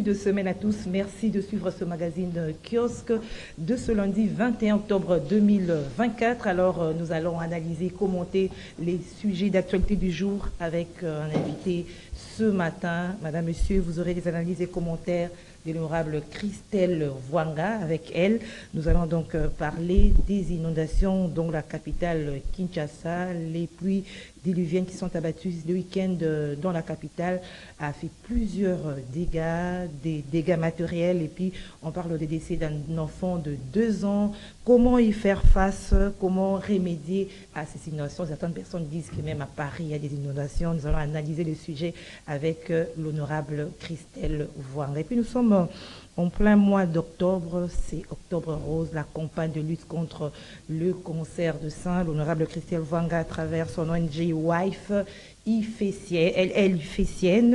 De semaine à tous, merci de suivre ce magazine Kiosque de ce lundi 21 octobre 2024. Alors nous allons analyser, commenter les sujets d'actualité du jour avec un invité ce matin. Madame, Monsieur, vous aurez des analyses et commentaires de l'honorable Christelle Wanga. Avec elle, nous allons donc parler des inondations dans la capitale Kinshasa, les pluies diluviennes qui sont abattues le week-end dans la capitale a fait plusieurs dégâts, des dégâts matériels, et puis on parle des décès d'un enfant de 2 ans. Comment y faire face? Comment remédier à ces inondations? Certaines personnes disent que même à Paris, il y a des inondations. Nous allons analyser le sujet avec l'honorable Christelle Wanga. Et puis nous sommes en plein mois d'octobre, c'est Octobre Rose, la campagne de lutte contre le cancer du sein. L'honorable Christelle Wanga, à travers son ONG WIFE, IFESIENNE,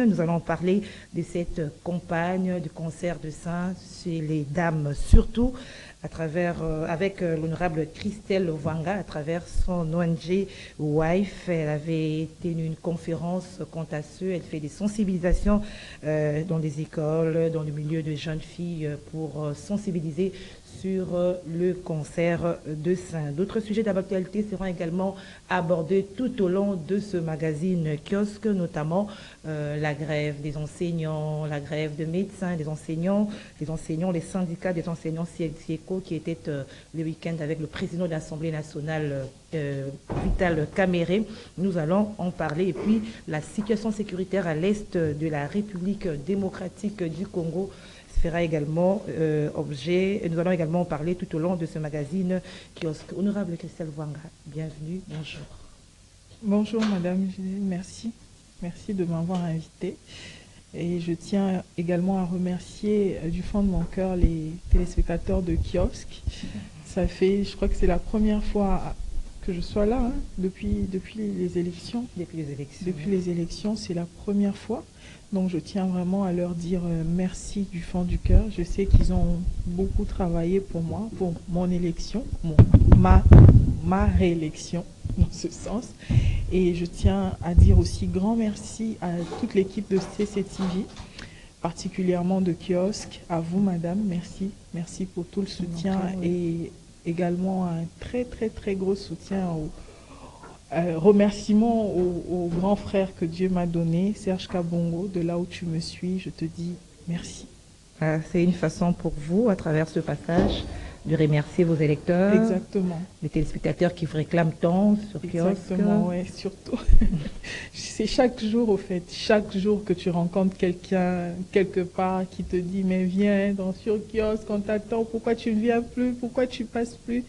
nous allons parler de cette campagne de cancer du sein chez les dames surtout, à travers, avec l'honorable Christelle Wanga, à travers son ONG WIFE. Elle avait tenu une conférence quant à ce. Elle fait des sensibilisations dans les écoles, dans le milieu de jeunes filles pour sensibiliser sur le cancer de sein. D'autres sujets d'actualité seront également abordés tout au long de ce magazine Kiosque, notamment la grève des enseignants, la grève de médecins, des enseignants, les syndicats des enseignants SIECO qui étaient le week-end avec le président de l'Assemblée nationale, Vital Kamerhe. Nous allons en parler. Et puis la situation sécuritaire à l'est de la République démocratique du Congo fera également objet. Nous allons également en parler tout au long de ce magazine Kiosque. Honorable Christelle Wanga, bienvenue, bonjour. Bonjour Madame, merci. Merci de m'avoir invitée. Et je tiens également à remercier du fond de mon cœur les téléspectateurs de Kiosque. Ça fait, je crois que c'est la première fois que je sois là, hein, depuis les élections. Depuis les élections, c'est la première fois. Donc je tiens vraiment à leur dire merci du fond du cœur. Je sais qu'ils ont beaucoup travaillé pour moi, pour mon élection, ma réélection dans ce sens. Et je tiens à dire aussi grand merci à toute l'équipe de CCTV, particulièrement de Kiosque, à vous Madame, merci. Merci pour tout le soutien et également un très très très gros soutien remerciement au grand frère que Dieu m'a donné, Serge Kabongo, de là où tu me suis, je te dis merci. C'est une façon pour vous, à travers ce passage, de remercier vos électeurs. Exactement. Les téléspectateurs qui vous réclament tant sur Kiosque. Exactement, oui, surtout. C'est chaque jour, au fait, chaque jour que tu rencontres quelqu'un quelque part qui te dit « Mais viens sur Kiosque, on t'attend, pourquoi tu ne viens plus, pourquoi tu passes plus ?»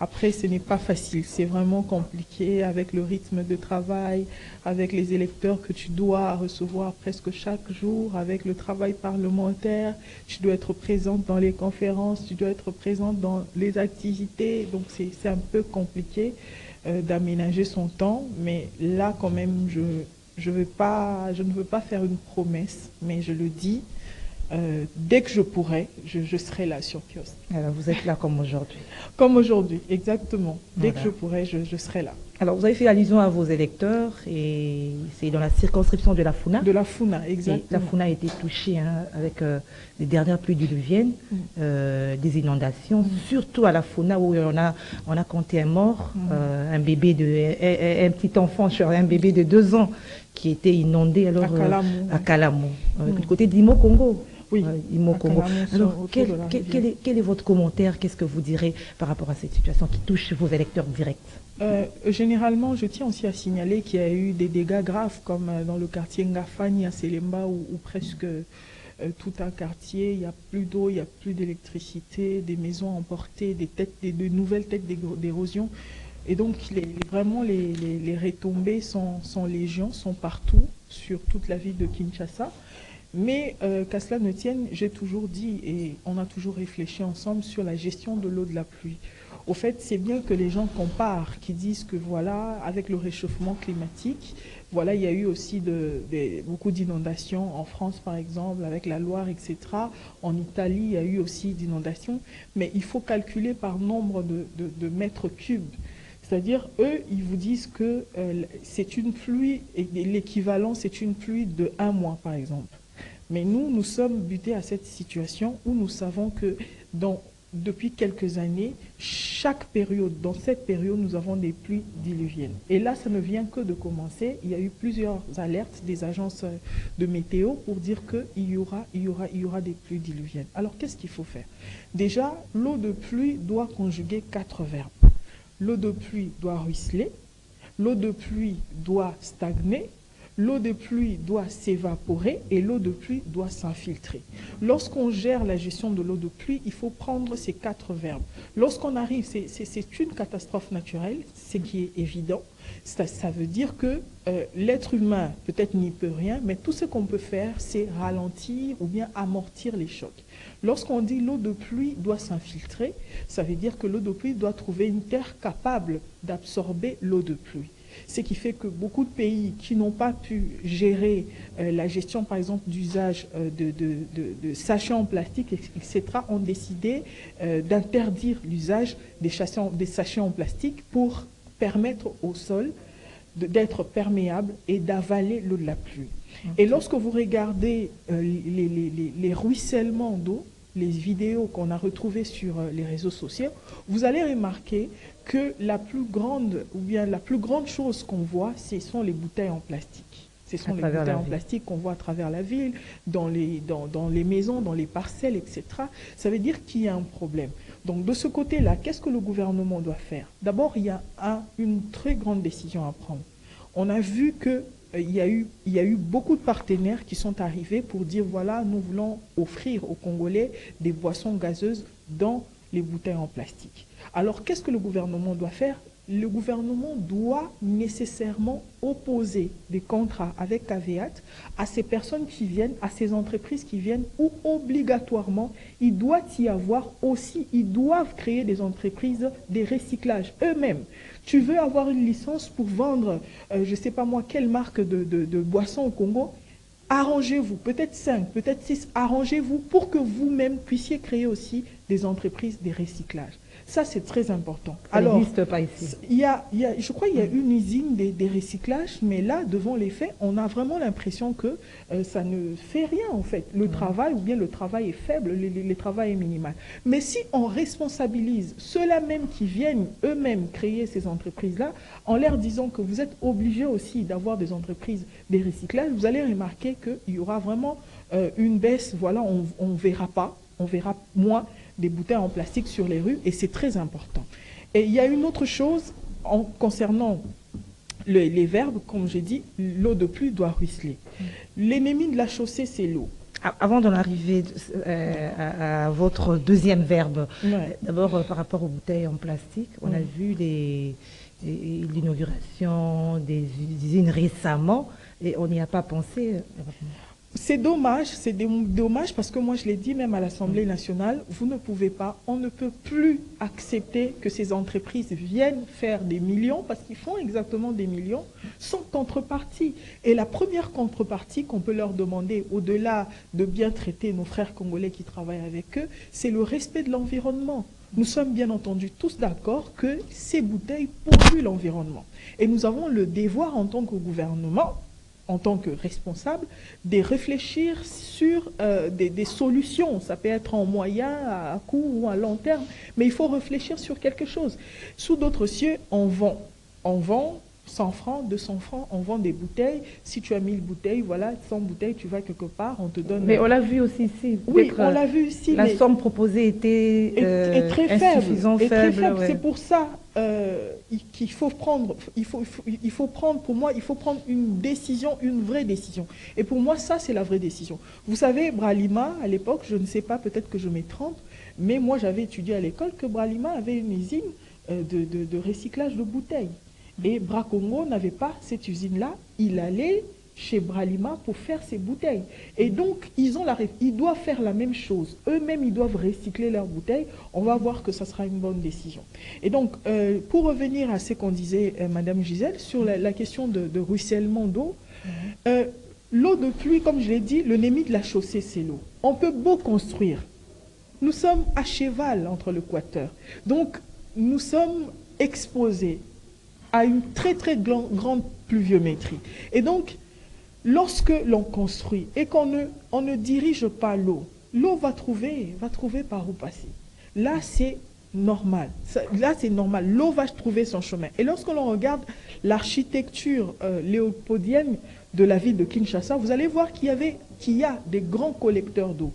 Après, ce n'est pas facile, c'est vraiment compliqué avec le rythme de travail, avec les électeurs que tu dois recevoir presque chaque jour, avec le travail parlementaire, tu dois être présente dans les conférences, tu dois être présente dans les activités, donc c'est un peu compliqué d'aménager son temps, mais là quand même, je ne veux pas faire une promesse, mais je le dis, dès que je pourrai, je serai là sur Kiosque. Alors vous êtes là comme aujourd'hui. Comme aujourd'hui, exactement. Dès Voilà. que je pourrai, je serai là. Alors vous avez fait allusion à vos électeurs et c'est dans la circonscription de la Funa. De la Funa, exactement. Et la Funa a été touchée avec les dernières pluies diluviennes, des inondations, surtout à la Funa où on a compté un mort, un petit enfant, un bébé de 2 ans qui était inondé alors à Kalamou, du côté d'Imo Congo. Oui, Imo Congo. Alors, quel est votre commentaire? Qu'est-ce que vous direz par rapport à cette situation qui touche vos électeurs directs? Généralement, je tiens aussi à signaler qu'il y a eu des dégâts graves, comme dans le quartier Ngafani à Selemba, où presque tout un quartier, il n'y a plus d'eau, il n'y a plus d'électricité, des maisons emportées, de nouvelles têtes d'érosion. Et donc, vraiment, les retombées sont légion, sont partout, sur toute la ville de Kinshasa. Mais qu'à cela ne tienne, j'ai toujours dit, et on a toujours réfléchi ensemble sur la gestion de l'eau de la pluie. Au fait, c'est bien que les gens comparent, qui disent que voilà, avec le réchauffement climatique, voilà, il y a eu aussi beaucoup d'inondations en France, par exemple, avec la Loire, etc. En Italie, il y a eu aussi d'inondations. Mais il faut calculer par nombre de mètres cubes. C'est-à-dire, eux, ils vous disent que c'est une pluie, et l'équivalent, c'est une pluie de 1 mois, par exemple. Mais nous sommes butés à cette situation où nous savons que depuis quelques années, chaque période, dans cette période, nous avons des pluies diluviennes. Et là, ça ne vient que de commencer. Il y a eu plusieurs alertes des agences de météo pour dire qu'il y aura des pluies diluviennes. Alors, qu'est-ce qu'il faut faire? Déjà, l'eau de pluie doit conjuguer 4 verbes. L'eau de pluie doit ruisseler, l'eau de pluie doit stagner, l'eau de pluie doit s'évaporer et l'eau de pluie doit s'infiltrer. Lorsqu'on gère la gestion de l'eau de pluie, il faut prendre ces 4 verbes. Lorsqu'on arrive, c'est une catastrophe naturelle, ce qui est évident. Ça veut dire que l'être humain peut-être n'y peut rien, mais tout ce qu'on peut faire, c'est ralentir ou bien amortir les chocs. Lorsqu'on dit l'eau de pluie doit s'infiltrer, ça veut dire que l'eau de pluie doit trouver une terre capable d'absorber l'eau de pluie. Ce qui fait que beaucoup de pays qui n'ont pas pu gérer la gestion, par exemple, d'usage de sachets en plastique, etc., ont décidé d'interdire l'usage des sachets en plastique pour permettre au sol d'être perméable et d'avaler l'eau de la pluie. Okay. Et lorsque vous regardez les ruissellements d'eau, les vidéos qu'on a retrouvées sur les réseaux sociaux, vous allez remarquer que la plus grande chose qu'on voit, ce sont les bouteilles en plastique. Ce sont les bouteilles en plastique qu'on voit à travers la ville, dans les maisons, dans les parcelles, etc. Ça veut dire qu'il y a un problème. Donc de ce côté-là, qu'est-ce que le gouvernement doit faire? D'abord, il y a une très grande décision à prendre. On a vu que il y a eu beaucoup de partenaires qui sont arrivés pour dire voilà, nous voulons offrir aux Congolais des boissons gazeuses dans les bouteilles en plastique. Alors, qu'est-ce que le gouvernement doit faire? Le gouvernement doit nécessairement opposer des contrats avec Caveat à ces personnes qui viennent, à ces entreprises qui viennent, où obligatoirement, il doit y avoir aussi, ils doivent créer des entreprises de recyclage eux-mêmes. Tu veux avoir une licence pour vendre, je ne sais pas moi, quelle marque de boisson au Congo? Arrangez-vous, peut-être 5, peut-être 6, arrangez-vous pour que vous-même puissiez créer aussi des entreprises de recyclage. Ça, c'est très important. Ça n'existe pas ici. Je crois qu'il y a une usine des recyclages, mais là, devant les faits, on a vraiment l'impression que ça ne fait rien, en fait. Le travail, ou bien le travail est faible, le travail est minimal. Mais si on responsabilise ceux-là même qui viennent eux-mêmes créer ces entreprises-là, en leur disant que vous êtes obligés aussi d'avoir des entreprises de recyclage, vous allez remarquer qu'il y aura vraiment une baisse. Voilà, on ne verra pas, on verra moins des bouteilles en plastique sur les rues, et c'est très important. Et il y a une autre chose concernant les verbes, comme j'ai dit, l'eau de pluie doit ruisseler. L'ennemi de la chaussée, c'est l'eau. Avant d'en arriver à votre deuxième verbe, d'abord par rapport aux bouteilles en plastique, on a vu l'inauguration des usines récemment, et on n'y a pas pensé. C'est dommage parce que moi je l'ai dit même à l'Assemblée nationale, vous ne pouvez pas, on ne peut plus accepter que ces entreprises viennent faire des millions, parce qu'ils font exactement des millions, sans contrepartie. Et la première contrepartie qu'on peut leur demander, au-delà de bien traiter nos frères congolais qui travaillent avec eux, c'est le respect de l'environnement. Nous sommes bien entendu tous d'accord que ces bouteilles polluent l'environnement. Et nous avons le devoir en tant que gouvernement, en tant que responsable, de réfléchir sur des solutions. Ça peut être en moyen, à court ou à long terme, mais il faut réfléchir sur quelque chose. Sous d'autres cieux, on vend 100 francs, 200 francs, on vend des bouteilles. Si tu as 1000 bouteilles, voilà, 100 bouteilles, tu vas quelque part, on te donne... Mais on l'a vu aussi ici. Oui, on l'a vu ici. La somme proposée était très faible. faible. Ouais. C'est pour ça qu'il faut prendre, pour moi, il faut prendre une décision, une vraie décision. Et pour moi, ça, c'est la vraie décision. Vous savez, Bralima, à l'époque, je ne sais pas, peut-être que je me trompe, mais moi, j'avais étudié à l'école que Bralima avait une usine de recyclage de bouteilles. Et Bracongo n'avait pas cette usine-là. Il allait chez Bralima pour faire ses bouteilles. Et donc, ils doivent faire la même chose. Eux-mêmes, ils doivent recycler leurs bouteilles. On va voir que ça sera une bonne décision. Et donc, pour revenir à ce qu'on disait, Madame Gisèle, sur la question de ruissellement d'eau, l'eau de pluie, comme je l'ai dit, l'ennemi de la chaussée, c'est l'eau. On peut beau construire. Nous sommes à cheval entre l'équateur. Donc, nous sommes exposés à une très très grande pluviométrie. Et donc, lorsque l'on construit et on ne dirige pas l'eau, l'eau va trouver par où passer. Là, c'est normal. Là, c'est normal. L'eau va trouver son chemin. Et lorsque l'on regarde l'architecture léopoldienne de la ville de Kinshasa, vous allez voir qu'il y a des grands collecteurs d'eau.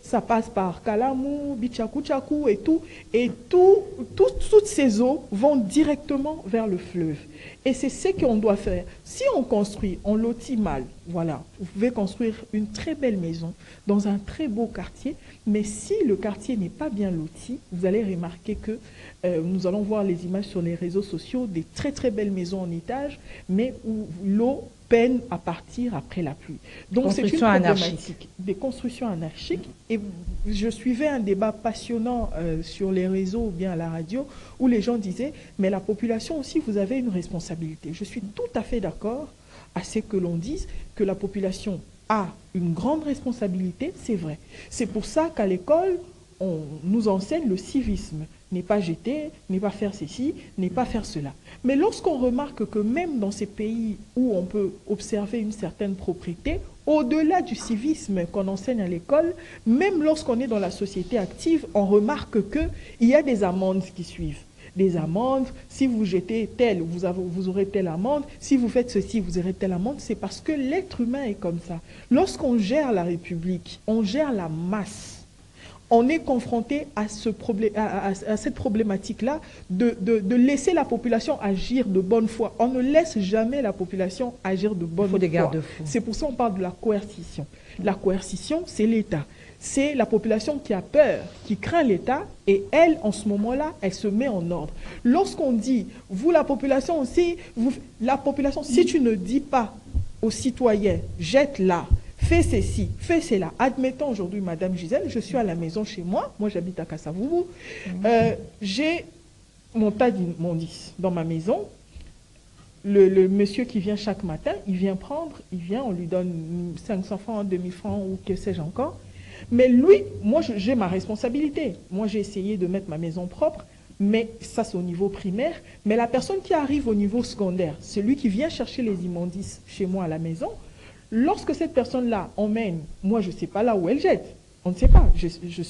Ça passe par Kalamu, Bichakuchaku et tout. Et toutes ces eaux vont directement vers le fleuve. Et c'est ce qu'on doit faire. Si on construit, on lotit mal, voilà, vous pouvez construire une très belle maison dans un très beau quartier, mais si le quartier n'est pas bien loti, vous allez remarquer que nous allons voir les images sur les réseaux sociaux, des très très belles maisons en étage, mais où l'eau peine à partir après la pluie. Donc c'est une problématique des constructions anarchiques. Et je suivais un débat passionnant sur les réseaux ou bien à la radio où les gens disaient mais la population aussi, vous avez une responsabilité. Je suis tout à fait d'accord à ce que l'on dise que la population a une grande responsabilité, c'est vrai. C'est pour ça qu'à l'école, on nous enseigne le civisme. N'est pas jeter, n'est pas faire ceci, n'est pas faire cela. Mais lorsqu'on remarque que même dans ces pays où on peut observer une certaine propriété, au-delà du civisme qu'on enseigne à l'école, même lorsqu'on est dans la société active, on remarque qu'il y a des amendes qui suivent. Des amendes, si vous jetez tel, vous aurez telle amende, si vous faites ceci, vous aurez telle amende, c'est parce que l'être humain est comme ça. Lorsqu'on gère la République, on gère la masse. On est confronté à cette problématique-là de laisser la population agir de bonne foi. On ne laisse jamais la population agir de bonne foi. C'est pour ça qu'on parle de la coercition. La coercition, c'est l'État. C'est la population qui a peur, qui craint l'État, et elle, en ce moment-là, elle se met en ordre. Lorsqu'on dit, vous, la population aussi, si tu ne dis pas aux citoyens, jette-la, fais ceci, fais cela. Admettons aujourd'hui, Madame Gisèle, je suis à la maison chez moi j'habite à Kassavoubou, j'ai mon tas d'immondices dans ma maison. Le monsieur qui vient chaque matin, on lui donne 500 francs, 2000 francs ou que sais-je encore. Mais lui, moi j'ai ma responsabilité. Moi j'ai essayé de mettre ma maison propre, mais ça c'est au niveau primaire. Mais la personne qui arrive au niveau secondaire, celui qui vient chercher les immondices chez moi à la maison, lorsque cette personne-là emmène, moi je ne sais pas là où elle jette. On ne sait pas.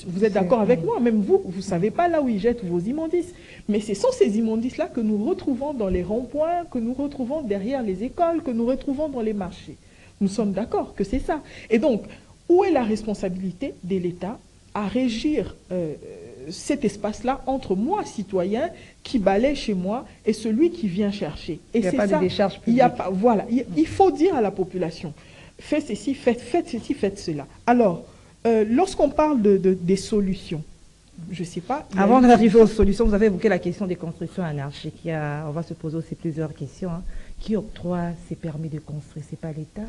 Vous êtes d'accord avec moi? Même vous ne savez pas là où ils jettent vos immondices. Mais ce sont ces immondices-là que nous retrouvons dans les ronds-points, que nous retrouvons derrière les écoles, que nous retrouvons dans les marchés. Nous sommes d'accord que c'est ça. Et donc, où est la responsabilité de l'État à régir cet espace-là entre moi, citoyen, qui balaye chez moi, et celui qui vient chercher? Et il n'y a pas de décharge publique. Voilà. Il faut dire à la population, faites ceci, faites ceci, faites cela. Alors, lorsqu'on parle des solutions, je ne sais pas... Avant d'arriver aux solutions, vous avez évoqué la question des constructions anarchiques. On va se poser aussi plusieurs questions. Qui octroie ces permis de construire? Ce n'est pas l'État?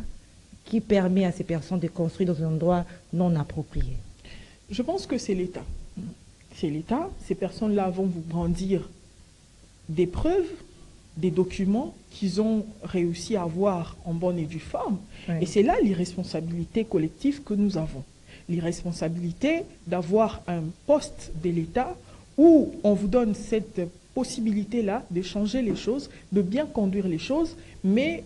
Qui permet à ces personnes de construire dans un endroit non approprié? Je pense que c'est l'État. C'est l'État. Ces personnes-là vont vous brandir des preuves, des documents qu'ils ont réussi à avoir en bonne et due forme. Oui. Et c'est là l'irresponsabilité collective que nous avons. L'irresponsabilité d'avoir un poste de l'État où on vous donne cette possibilité-là de changer les choses, de bien conduire les choses, mais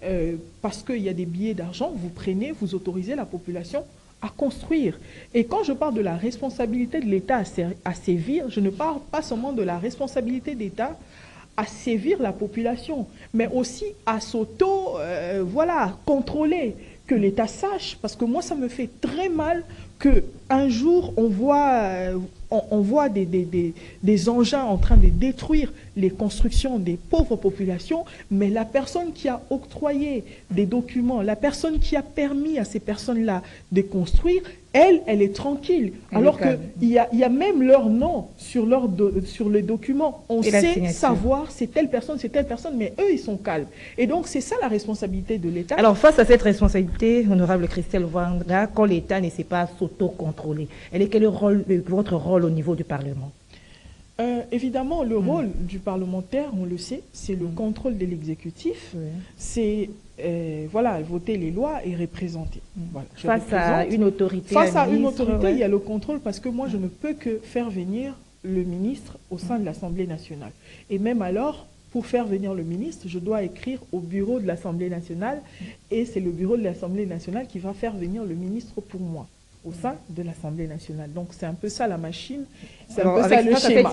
parce qu'il y a des billets d'argent, vous autorisez la population à construire. Et quand je parle de la responsabilité de l'État à sévir, je ne parle pas seulement de la responsabilité d'État à sévir la population, mais aussi à contrôler, que l'État sache, parce que moi ça me fait très mal qu'un jour on voit des engins en train de détruire les constructions des pauvres populations, mais la personne qui a octroyé des documents, la personne qui a permis à ces personnes-là de construire, elle est tranquille. Alors qu'il y a même leur nom sur les documents. On sait savoir c'est telle personne, mais eux, ils sont calmes. Et donc, c'est ça la responsabilité de l'État. Alors, face à cette responsabilité, honorable Christelle Wanga, quand l'État ne sait pas s'auto-contrôler, quel est votre rôle au niveau du Parlement? Évidemment, le rôle du parlementaire, on le sait, c'est le contrôle de l'exécutif, c'est voter les lois et représenter. Voilà, face à une autorité, il y a le contrôle, parce que moi, je ne peux que faire venir le ministre au sein de l'Assemblée nationale. Et même alors, pour faire venir le ministre, je dois écrire au bureau de l'Assemblée nationale et c'est le bureau de l'Assemblée nationale qui va faire venir le ministre pour moi au sein de l'Assemblée nationale. Donc c'est un peu ça la machine, c'est un peu ça le schéma.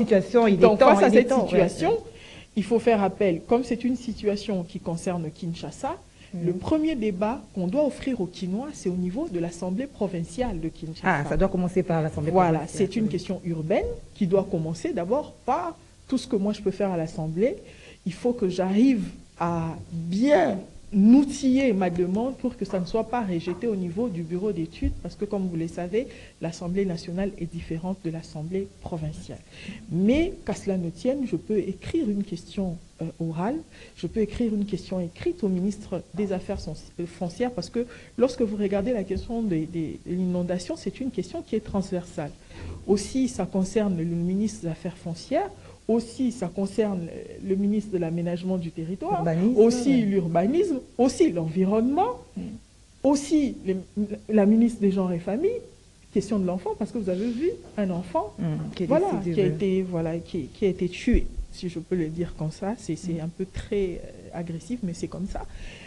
Donc face à cette situation, il faut faire appel. Comme c'est une situation qui concerne Kinshasa, le premier débat qu'on doit offrir aux Kinois, c'est au niveau de l'Assemblée provinciale de Kinshasa. Ah, ça doit commencer par l'Assemblée provinciale. Voilà, c'est une question urbaine qui doit commencer d'abord par tout ce que moi je peux faire à l'Assemblée. Il faut que j'arrive à bien outiller ma demande pour que ça ne soit pas rejeté au niveau du bureau d'études, parce que comme vous le savez, l'Assemblée nationale est différente de l'Assemblée provinciale. Mais qu'à cela ne tienne, je peux écrire une question orale, je peux écrire une question écrite au ministre des Affaires foncières, parce que lorsque vous regardez la question de l'inondation, c'est une question qui est transversale. Aussi, ça concerne le ministre des Affaires foncières, aussi, ça concerne le ministre de l'Aménagement du territoire, aussi l'urbanisme, aussi l'environnement, aussi la ministre des Genres et Familles, question de l'enfant, parce que vous avez vu un enfant qui a été tué, si je peux le dire comme ça. C'est un peu très agressif, mais c'est comme ça.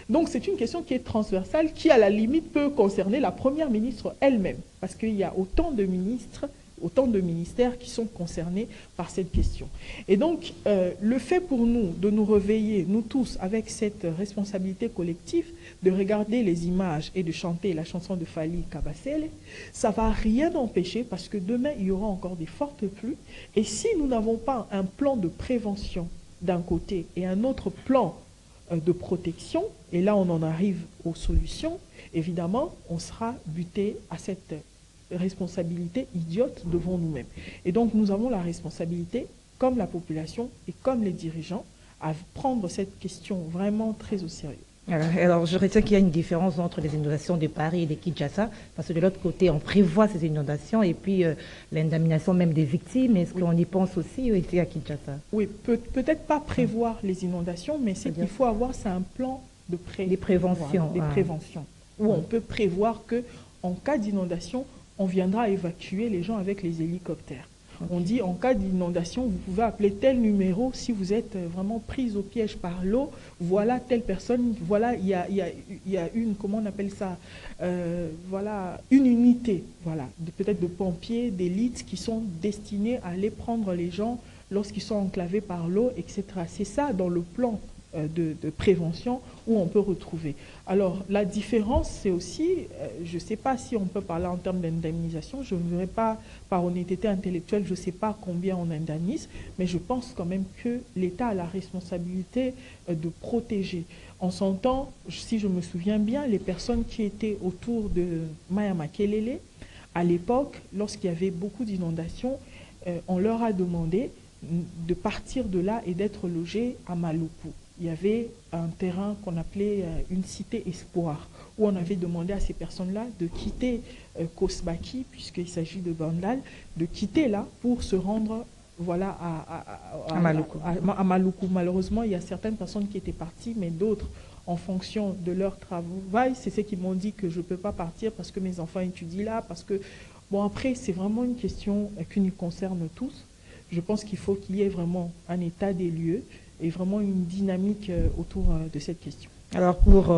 Donc, c'est une question qui est transversale, qui, à la limite, peut concerner la première ministre elle-même, parce qu'il y a autant de ministres, autant de ministères qui sont concernés par cette question. Et donc, le fait pour nous de nous réveiller, nous tous, avec cette responsabilité collective, de regarder les images et de chanter la chanson de Fally Kabasele, ça ne va rien empêcher, parce que demain, il y aura encore des fortes pluies. Et si nous n'avons pas un plan de prévention d'un côté et un autre plan de protection, et là, on en arrive aux solutions, évidemment, on sera buté à cette responsabilité idiote devant nous-mêmes. Et donc, nous avons la responsabilité, comme la population et comme les dirigeants, à prendre cette question vraiment très au sérieux. Alors, je retiens qu'il y a une différence entre les inondations de Paris et de Kinshasa, parce que de l'autre côté, on prévoit ces inondations et puis l'indemnisation même des victimes. Est-ce qu'on y pense aussi ici à Kinshasa? Oui, peut-être pas prévoir les inondations, mais ce qu'il faut avoir, c'est un plan de prévention. Des préventions, où on peut prévoir que en cas d'inondation, on viendra évacuer les gens avec les hélicoptères. On dit, en cas d'inondation, vous pouvez appeler tel numéro si vous êtes vraiment prise au piège par l'eau. Voilà telle personne, voilà, il y a une, comment on appelle ça, voilà, une unité, voilà, peut-être de pompiers, d'élite qui sont destinés à aller prendre les gens lorsqu'ils sont enclavés par l'eau, etc. C'est ça dans le plan de prévention où on peut retrouver. Alors, la différence, c'est aussi, je ne sais pas si on peut parler en termes d'indemnisation, je ne verrai pas, par honnêteté intellectuelle, je ne sais pas combien on indemnise, mais je pense quand même que l'État a la responsabilité de protéger. En son temps, si je me souviens bien, les personnes qui étaient autour de Maya Makelele, à l'époque, lorsqu'il y avait beaucoup d'inondations, on leur a demandé de partir de là et d'être logés à Maluku. Il y avait un terrain qu'on appelait une cité espoir, où on avait demandé à ces personnes-là de quitter Kosbaki, puisqu'il s'agit de Bandal, de quitter là pour se rendre voilà, à Maluku. Malheureusement, il y a certaines personnes qui étaient parties, mais d'autres, en fonction de leur travail, c'est ceux qui m'ont dit que je ne peux pas partir parce que mes enfants étudient là, parce que, bon, après, c'est vraiment une question qui nous concerne tous. Je pense qu'il faut qu'il y ait vraiment un état des lieux et vraiment une dynamique autour de cette question. Alors pour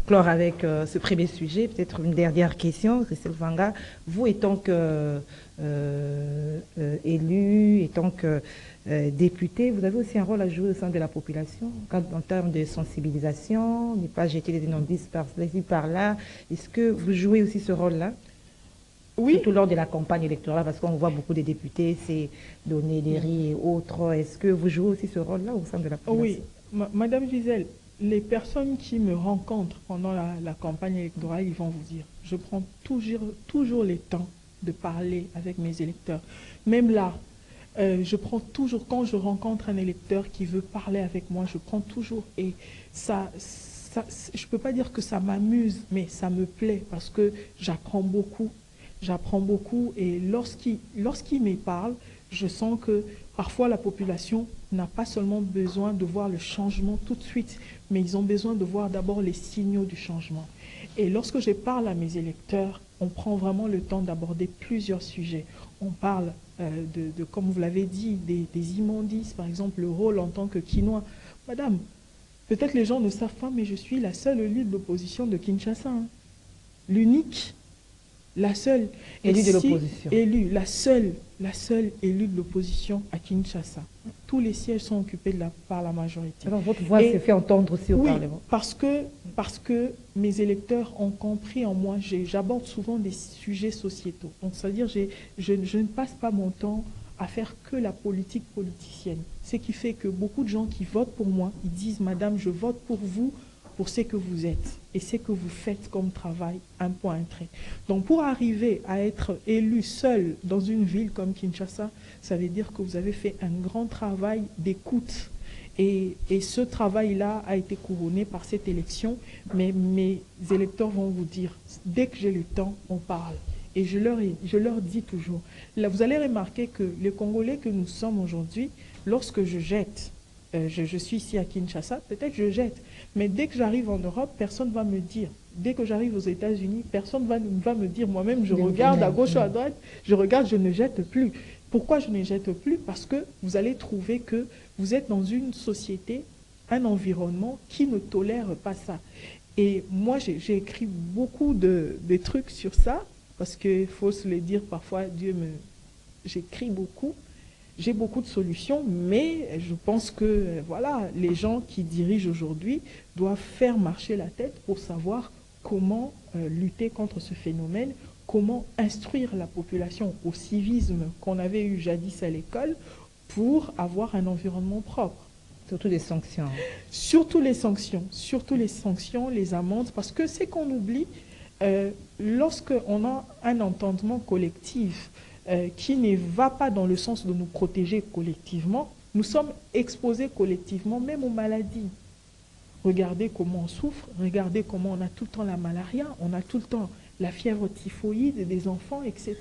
clore avec ce premier sujet, peut-être une dernière question, Christelle Vanga, vous étant que élu, étant que député, vous avez aussi un rôle à jouer au sein de la population en termes de sensibilisation, ne pas jeter les immondices par-ci par-là. Est-ce que vous jouez aussi ce rôle-là? Oui. Surtout lors de la campagne électorale, parce qu'on voit beaucoup de députés, c'est donner des riz et autres. Est-ce que vous jouez aussi ce rôle-là au sein de la population? Oui, Madame Gisèle, les personnes qui me rencontrent pendant la campagne électorale, ils vont vous dire, je prends toujours le temps de parler avec mes électeurs. Même là, je prends toujours, quand je rencontre un électeur qui veut parler avec moi, je prends toujours, et ça je ne peux pas dire que ça m'amuse, mais ça me plaît, parce que j'apprends beaucoup. J'apprends beaucoup et lorsqu'il me parle, je sens que parfois la population n'a pas seulement besoin de voir le changement tout de suite, mais ils ont besoin de voir d'abord les signaux du changement. Et lorsque je parle à mes électeurs, on prend vraiment le temps d'aborder plusieurs sujets. On parle comme vous l'avez dit, des immondices, par exemple le rôle en tant que Kinois Madame, peut-être les gens ne savent pas, mais je suis la seule élue de l'opposition de Kinshasa. Hein. L'unique, la seule. Élue de l'opposition. Élue, la seule élue de l'opposition à Kinshasa. Tous les sièges sont occupés par la majorité. Alors votre voix s'est fait entendre aussi au Parlement. Parce que mes électeurs ont compris en moi, j'aborde souvent des sujets sociétaux. Donc c'est-à-dire je ne passe pas mon temps à faire que la politique politicienne. Ce qui fait que beaucoup de gens qui votent pour moi, ils disent « Madame, je vote pour vous, pour ce que vous êtes et ce que vous faites comme travail, un point, un trait. » Donc pour arriver à être élu seul dans une ville comme Kinshasa, ça veut dire que vous avez fait un grand travail d'écoute. Et ce travail-là a été couronné par cette élection. Mais mes électeurs vont vous dire, dès que j'ai le temps, on parle. Et je leur dis toujours, là, vous allez remarquer que les Congolais que nous sommes aujourd'hui, lorsque je jette, je suis ici à Kinshasa, peut-être je jette, mais dès que j'arrive en Europe, personne ne va me dire. Dès que j'arrive aux États-Unis, personne ne va me dire. Moi-même, je regarde à gauche ou à droite, je regarde, je ne jette plus. Pourquoi je ne jette plus? Parce que vous allez trouver que vous êtes dans une société, un environnement qui ne tolère pas ça. Et moi, j'ai écrit beaucoup de trucs sur ça, parce qu'il faut se le dire, parfois, j'écris beaucoup. J'ai beaucoup de solutions, mais je pense que voilà, les gens qui dirigent aujourd'hui doivent faire marcher la tête pour savoir comment lutter contre ce phénomène, comment instruire la population au civisme qu'on avait eu jadis à l'école pour avoir un environnement propre. Surtout les sanctions. Surtout les sanctions, les amendes, parce que c'est qu'on oublie, lorsqu'on a un entendement collectif, qui ne va pas dans le sens de nous protéger collectivement, nous sommes exposés collectivement même aux maladies. Regardez comment on souffre, regardez comment on a tout le temps la malaria, on a tout le temps la fièvre typhoïde des enfants, etc.,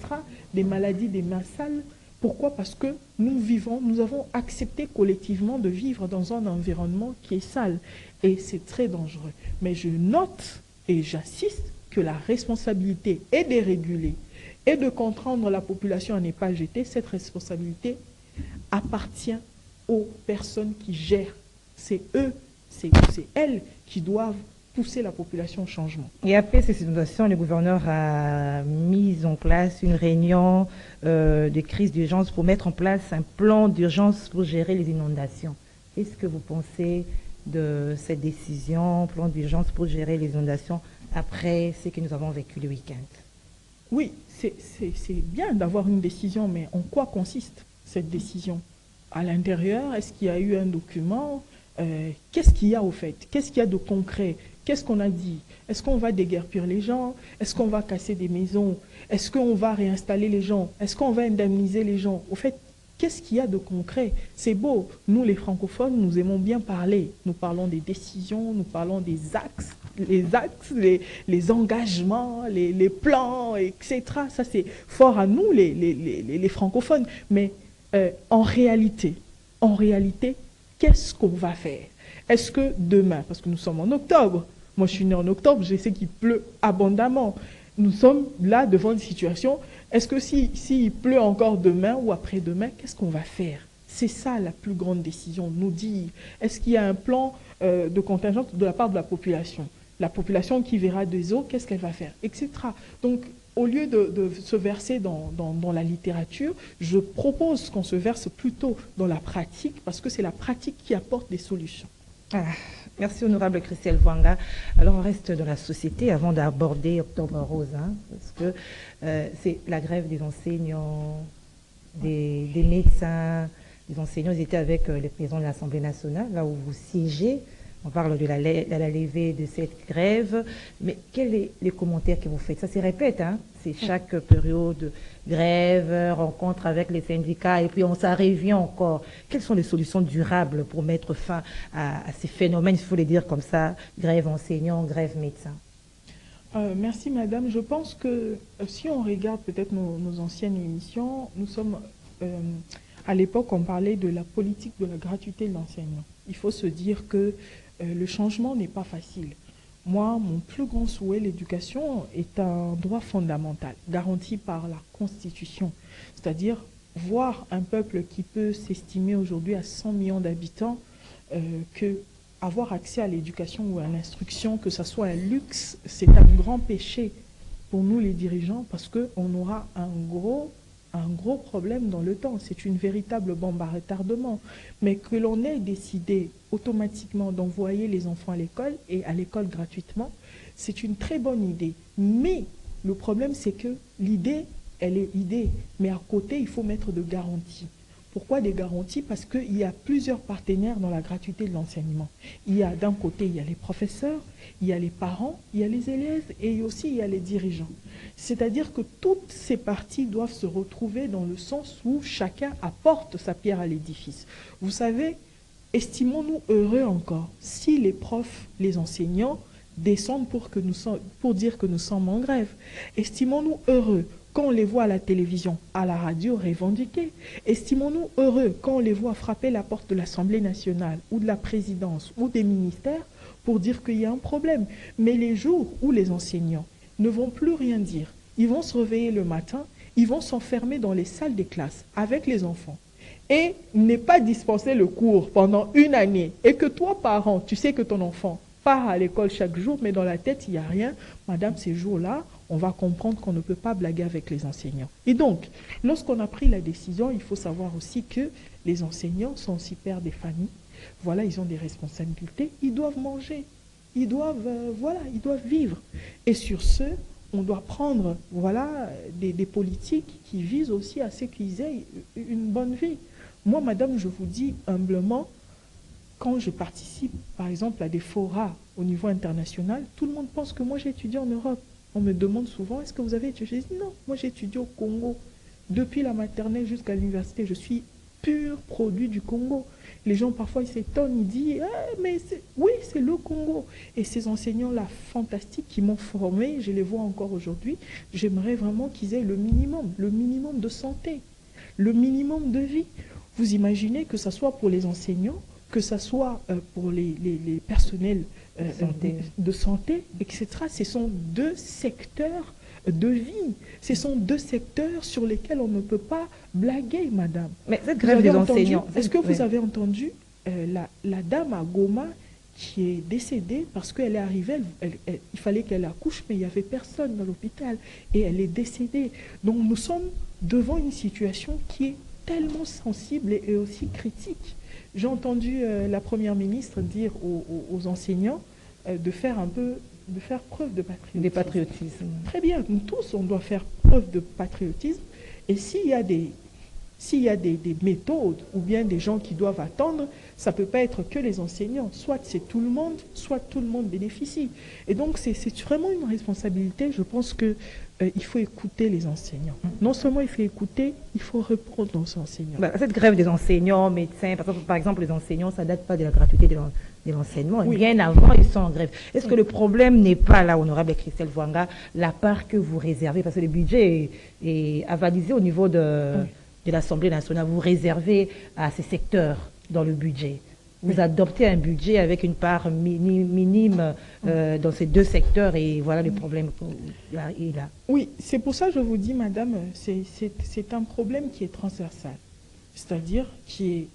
des maladies des mains sales. Pourquoi? Parce que nous avons accepté collectivement de vivre dans un environnement qui est sale. Et c'est très dangereux. Mais je note et j'insiste que la responsabilité est de réguler et de contraindre la population à ne pas jeter. Cette responsabilité appartient aux personnes qui gèrent. C'est eux, c'est elles qui doivent pousser la population au changement. Et après ces inondations, le gouverneur a mis en place une réunion de crise d'urgence pour mettre en place un plan d'urgence pour gérer les inondations. Qu'est-ce que vous pensez de cette décision, plan d'urgence pour gérer les inondations après ce que nous avons vécu le week-end? Oui, c'est bien d'avoir une décision, mais en quoi consiste cette décision? À l'intérieur, est-ce qu'il y a eu un document? Qu'est-ce qu'il y a au fait? Qu'est-ce qu'il y a de concret? Qu'est-ce qu'on a dit? Est-ce qu'on va déguerpir les gens? Est-ce qu'on va casser des maisons? Est-ce qu'on va réinstaller les gens? Est-ce qu'on va indemniser les gens? Au fait, qu'est-ce qu'il y a de concret? C'est beau. Nous, les francophones, nous aimons bien parler. Nous parlons des décisions, nous parlons des axes, les engagements, les plans, etc. Ça, c'est fort à nous, les francophones. Mais en réalité, qu'est-ce qu'on va faire? Est-ce que demain, parce que nous sommes en octobre, moi je suis né en octobre, je sais qu'il pleut abondamment, nous sommes là devant une situation, est-ce que s'il pleut encore demain ou après-demain, qu'est-ce qu'on va faire? C'est ça la plus grande décision, nous dire. Est-ce qu'il y a un plan de contingence de la part de la population? La population qui verra des eaux, qu'est-ce qu'elle va faire? Etc. Donc, au lieu de se verser dans la littérature, je propose qu'on se verse plutôt dans la pratique, parce que c'est la pratique qui apporte des solutions. Ah, merci honorable Christelle Vwanga. Alors on reste dans la société avant d'aborder Octobre Rose, hein, parce que c'est la grève des enseignants, des médecins. Les enseignants, ils étaient avec le président de l'Assemblée nationale, là où vous siégez. On parle de la levée de cette grève, mais quels sont les commentaires que vous faites? Ça se répète, hein? C'est chaque période de grève, rencontre avec les syndicats, et puis ça revient encore. Quelles sont les solutions durables pour mettre fin à ces phénomènes, il faut les dire comme ça, grève enseignants, grève médecins? Merci madame. Je pense que si on regarde peut-être nos anciennes émissions, nous sommes... à l'époque, on parlait de la politique de la gratuité de l'enseignement. Il faut se dire que le changement n'est pas facile. Moi, mon plus grand souhait, l'éducation est un droit fondamental, garanti par la Constitution. C'est-à-dire voir un peuple qui peut s'estimer aujourd'hui à 100 millions d'habitants que avoir accès à l'éducation ou à l'instruction, que ce soit un luxe, c'est un grand péché pour nous les dirigeants, parce qu'on aura un gros problème dans le temps. C'est une véritable bombe à retardement. Mais que l'on ait décidé automatiquement d'envoyer les enfants à l'école, et à l'école gratuitement, c'est une très bonne idée. Mais le problème, c'est que l'idée, elle est idée. Mais à côté, il faut mettre de garanties. Pourquoi des garanties? Parce qu'il y a plusieurs partenaires dans la gratuité de l'enseignement. Il y a d'un côté, il y a les professeurs, il y a les parents, il y a les élèves et aussi il y a les dirigeants. C'est-à-dire que toutes ces parties doivent se retrouver dans le sens où chacun apporte sa pierre à l'édifice. Vous savez, estimons-nous heureux encore si les profs, les enseignants descendent pour dire que nous sommes en grève. Estimons-nous heureux quand on les voit à la télévision, à la radio revendiquer. Estimons-nous heureux quand on les voit frapper la porte de l'Assemblée nationale ou de la présidence ou des ministères pour dire qu'il y a un problème. Mais les jours où les enseignants ne vont plus rien dire, ils vont se réveiller le matin, ils vont s'enfermer dans les salles des classes avec les enfants et ne pas dispenser le cours pendant une année, et que toi, parent, tu sais que ton enfant part à l'école chaque jour, mais dans la tête, il n'y a rien. Madame, ces jours-là, on va comprendre qu'on ne peut pas blaguer avec les enseignants. Et donc, lorsqu'on a pris la décision, il faut savoir aussi que les enseignants sont aussi pères des familles. Voilà, ils ont des responsabilités, ils doivent manger, ils doivent, ils doivent vivre. Et sur ce, on doit prendre, des politiques qui visent aussi à ce qu'ils aient une bonne vie. Moi, madame, je vous dis humblement, quand je participe, par exemple, à des forats au niveau international, tout le monde pense que moi, j'ai étudié en Europe. On me demande souvent, est-ce que vous avez étudié? Je dis non, moi j'ai étudié au Congo. Depuis la maternelle jusqu'à l'université, je suis pur produit du Congo. Les gens parfois ils s'étonnent, ils disent mais oui, c'est le Congo. Et ces enseignants-là fantastiques qui m'ont formé, je les vois encore aujourd'hui, j'aimerais vraiment qu'ils aient le minimum de santé, le minimum de vie. Vous imaginez que ce soit pour les enseignants, que ce soit pour les personnels de santé, etc. Ce sont deux secteurs de vie. Ce sont deux secteurs sur lesquels on ne peut pas blaguer, madame. Mais cette grève des enseignants... Est-ce que vous avez entendu la dame à Goma qui est décédée parce qu'elle est arrivée, il fallait qu'elle accouche, mais il n'y avait personne dans l'hôpital et elle est décédée. Donc nous sommes devant une situation qui est tellement sensible et aussi critique. J'ai entendu la première ministre dire aux enseignants de faire preuve de patriotisme. Des patriotismes. Très bien, nous tous, on doit faire preuve de patriotisme. Et s'il y a des méthodes ou bien des gens qui doivent attendre, ça ne peut pas être que les enseignants. Soit c'est tout le monde, soit tout le monde bénéficie. Et donc, c'est vraiment une responsabilité. Je pense que il faut écouter les enseignants. Non seulement il faut écouter, il faut répondre aux enseignants. Cette grève des enseignants, médecins, par exemple, les enseignants, ça ne date pas de la gratuité de l'enseignement. Oui. Bien avant, ils sont en grève. Est-ce que le problème n'est pas là, honorable Christelle Vwanga, la part que vous réservez, parce que le budget est avalisé au niveau de l'Assemblée nationale, vous réservez à ces secteurs dans le budget. Vous adoptez un budget avec une part minime dans ces deux secteurs et voilà le problème est là. Oui, c'est pour ça que je vous dis, madame, c'est un problème qui est transversal, c'est-à-dire qui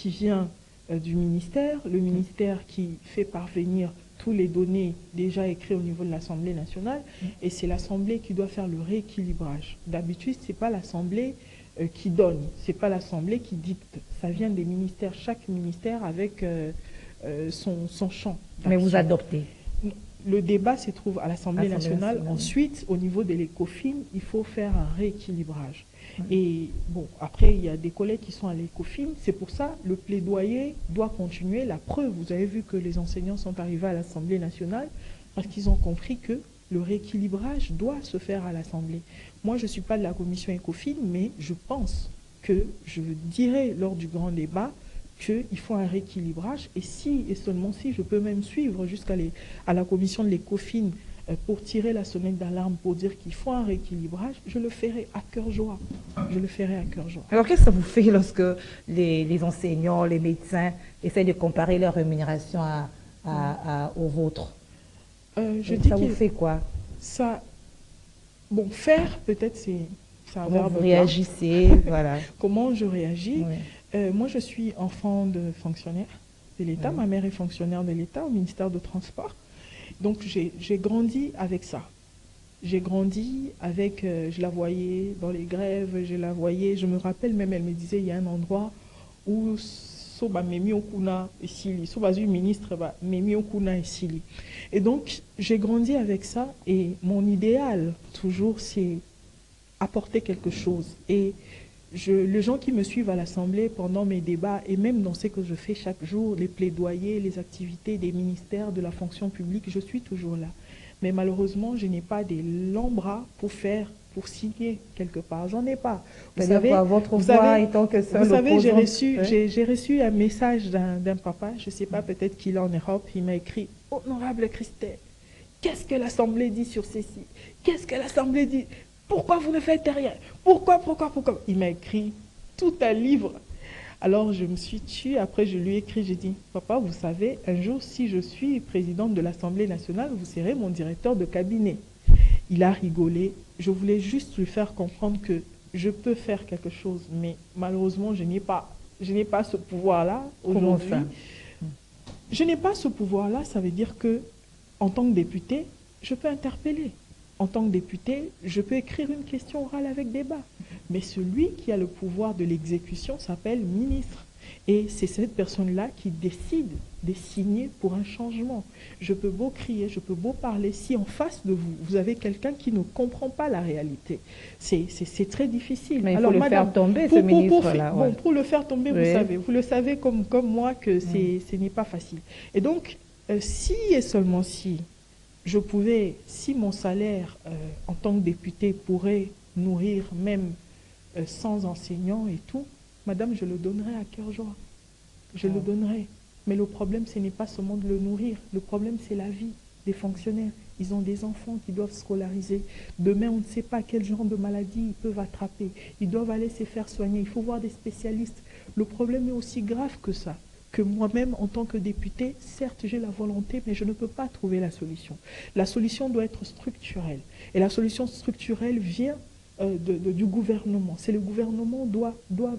vient du ministère, le ministère qui fait parvenir toutes les données déjà écrites au niveau de l'Assemblée nationale et c'est l'Assemblée qui doit faire le rééquilibrage. D'habitude, ce n'est pas l'Assemblée qui donne, ce n'est pas l'Assemblée qui dicte. Ça vient des ministères, chaque ministère avec son champ d'action. Mais vous adoptez. Le débat se trouve à l'Assemblée nationale. Ensuite, au niveau de l'ECOFIN, il faut faire un rééquilibrage. Et bon, après, il y a des collègues qui sont à l'ECOFIN. C'est pour ça le plaidoyer doit continuer. La preuve, vous avez vu que les enseignants sont arrivés à l'Assemblée nationale parce qu'ils ont compris que le rééquilibrage doit se faire à l'Assemblée. Moi, je ne suis pas de la commission ECOFIN, mais je pense que je dirai lors du grand débat qu'il faut un rééquilibrage. Et si, et seulement si, je peux même suivre jusqu'à la commission de l'ECOFIN pour tirer la sonnette d'alarme, pour dire qu'il faut un rééquilibrage, je le ferai à cœur joie. Je le ferai à cœur joie. Alors, qu'est-ce que ça vous fait lorsque les enseignants, les médecins essayent de comparer leur rémunération aux vôtres? Ça vous fait quoi? Ça, bon, faire, peut-être, c'est un verbe. Comment vous réagissez, voilà. Comment je réagis? Moi, je suis enfant de fonctionnaire. de l'État. Ma mère est fonctionnaire de l'État au ministère de Transport. Donc j'ai grandi avec ça. J'ai grandi avec, je la voyais dans les grèves, je la voyais, je me rappelle même, elle me disait, il y a un endroit où soba memi okuna esili, soba zu ministre ba memi okuna esili. Et donc j'ai grandi avec ça et mon idéal toujours c'est apporter quelque chose. Et les gens qui me suivent à l'Assemblée pendant mes débats et même dans ce que je fais chaque jour, les plaidoyers, les activités des ministères, de la fonction publique, je suis toujours là. Mais malheureusement, je n'ai pas des longs bras pour signer quelque part. J'en ai pas. Vous savez, votre voix étant que seul. Vous savez, j'ai reçu un message d'un papa, je ne sais pas, peut-être qu'il est en Europe, il m'a écrit « Honorable Christelle, qu'est-ce que l'Assemblée dit sur ceci? Qu'est-ce que l'Assemblée dit? Pourquoi vous ne faites rien? Pourquoi? » Il m'a écrit tout un livre. Alors je me suis tue, après je lui ai écrit, j'ai dit, papa, vous savez, un jour, si je suis présidente de l'Assemblée nationale, vous serez mon directeur de cabinet. Il a rigolé. Je voulais juste lui faire comprendre que je peux faire quelque chose, mais malheureusement, je n'ai pas ce pouvoir-là aujourd'hui. Je n'ai pas ce pouvoir-là, ça veut dire que, en tant que député, je peux interpeller. En tant que député, je peux écrire une question orale avec débat. Mais celui qui a le pouvoir de l'exécution s'appelle ministre. Et c'est cette personne-là qui décide de signer pour un changement. Je peux beau crier, je peux beau parler. Si en face de vous, vous avez quelqu'un qui ne comprend pas la réalité, c'est très difficile. Mais il faut le faire tomber, ce ministre-là. Bon, pour le faire tomber, vous le savez comme moi que ce n'est pas facile. Et donc, si et seulement si, si mon salaire en tant que député pourrait nourrir même 100 enseignants et tout, madame, je le donnerai à cœur joie. Je le donnerai. Mais le problème, ce n'est pas seulement de le nourrir. Le problème, c'est la vie des fonctionnaires. Ils ont des enfants qui doivent scolariser. Demain, on ne sait pas quel genre de maladie ils peuvent attraper. Ils doivent aller se faire soigner. Il faut voir des spécialistes. Le problème est aussi grave que ça. Que moi-même, en tant que député, certes, j'ai la volonté, mais je ne peux pas trouver la solution. La solution doit être structurelle. Et la solution structurelle vient du gouvernement. C'est le gouvernement doit